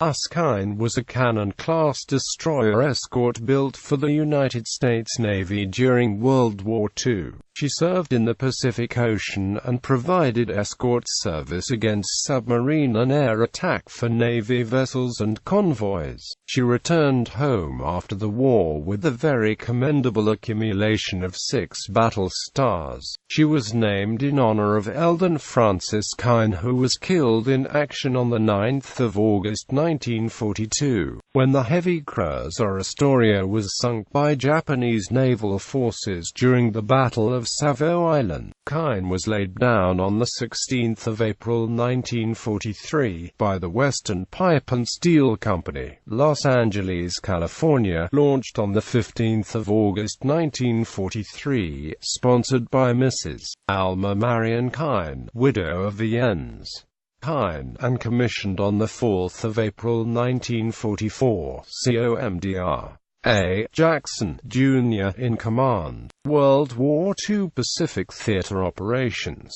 USS Kyne was a Cannon-class destroyer escort built for the United States Navy during World War II. She served in the Pacific Ocean and provided escort service against submarine and air attack for Navy vessels and convoys. She returned home after the war with the very commendable accumulation of 6 battle stars. She was named in honor of Elden Francis Kyne, who was killed in action on 9 August 1942, when the heavy cruiser Astoria was sunk by Japanese naval forces during the Battle of Savo Island. Kyne was laid down on 16 April 1943 by the Western Pipe and Steel Company, Los Angeles, California, launched on 15 August 1943, sponsored by Mrs. Alma Marion Kyne, widow of the Jens Kyne, and commissioned on 4 April 1944, COMDR. A. Jackson, Jr. in command. World War II Pacific Theater operations.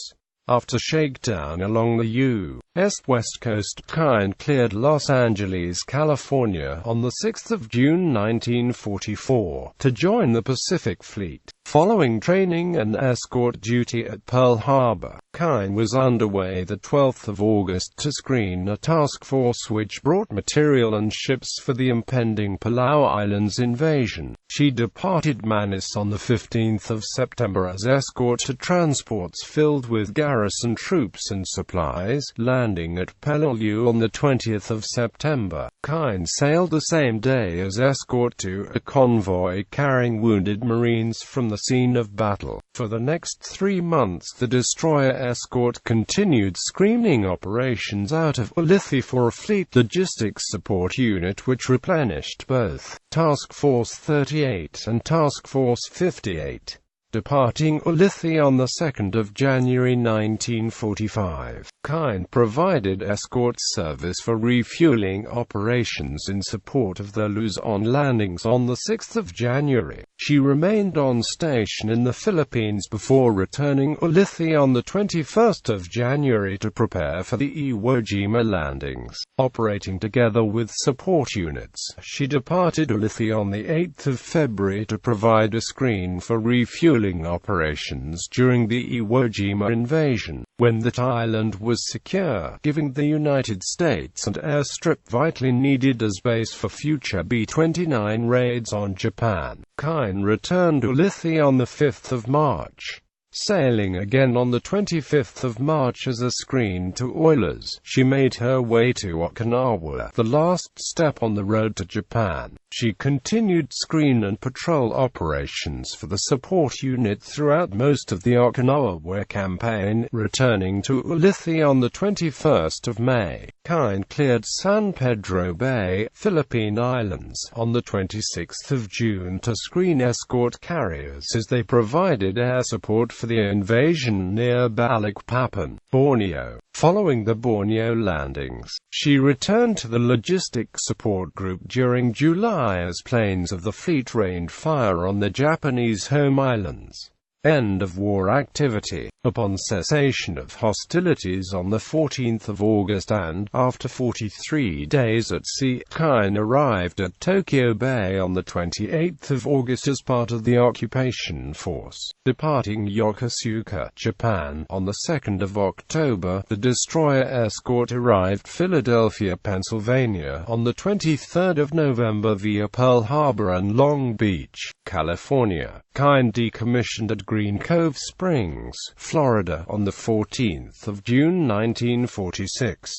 After shakedown along the U.S. West Coast, Kyne cleared Los Angeles, California on 6 June 1944 to join the Pacific Fleet. Following training and escort duty at Pearl Harbor, Kyne was underway 12 August to screen a task force which brought material and ships for the impending Palau Islands invasion. She departed Manus on 15 September as escort to transports filled with garrison troops and supplies, landing at Peleliu on 20 September. Kyne sailed the same day as escort to a convoy carrying wounded Marines from the scene of battle. For the next 3 months the destroyer escort continued screening operations out of Ulithi for a fleet logistics support unit which replenished both Task Force 38 and Task Force 58. Departing Ulithi on 2 January 1945, Kyne provided escort service for refueling operations in support of the Luzon landings on 6 January. She remained on station in the Philippines before returning Ulithi on 21 January to prepare for the Iwo Jima landings. Operating together with support units, she departed Ulithi on 8 February to provide a screen for refueling operations during the Iwo Jima invasion, when that island was secure, giving the United States an airstrip vitally needed as base for future B-29 raids on Japan. Kyne returned to Ulithi on 5 March. Sailing again on 25 March as a screen to oilers, she made her way to Okinawa, the last step on the road to Japan. She continued screen and patrol operations for the support unit throughout most of the Okinawa War campaign, returning to Ulithi on 21 May. Kyne cleared San Pedro Bay, Philippine Islands, on 26 June to screen escort carriers as they provided air support for the invasion near Balikpapan, Borneo. Following the Borneo landings, she returned to the logistics support group during July as planes of the fleet rained fire on the Japanese home islands. End of war activity. Upon cessation of hostilities on 14 August and, after 43 days at sea, Kyne arrived at Tokyo Bay on 28 August as part of the occupation force. Departing Yokosuka, Japan, on 2 October, the destroyer escort arrived Philadelphia, Pennsylvania, on 23 November via Pearl Harbor and Long Beach, California. Kyne decommissioned at Green Cove Springs, Florida, on 14 June 1946.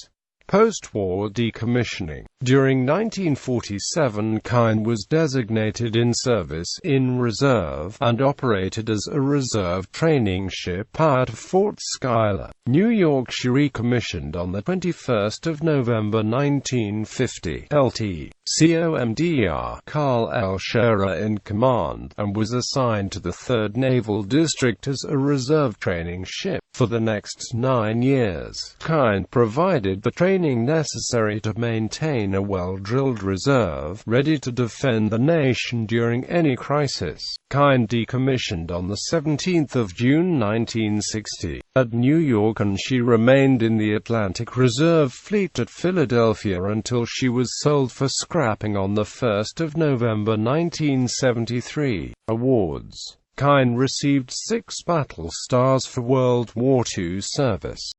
Post-war decommissioning. During 1947, Kyne was designated in service in reserve and operated as a reserve training ship out of Fort Schuyler, New York. She recommissioned on 21 November 1950. Lt. COMDR Carl L. Scherer in command, and was assigned to the 3rd Naval District as a reserve training ship. For the next 9 years, Kyne provided the training training necessary to maintain a well-drilled reserve, ready to defend the nation during any crisis. Kyne decommissioned on the 17th of June 1960 at New York, and she remained in the Atlantic Reserve Fleet at Philadelphia until she was sold for scrapping on the 1st of November 1973. Awards. Kyne received 6 battle stars for World War II service.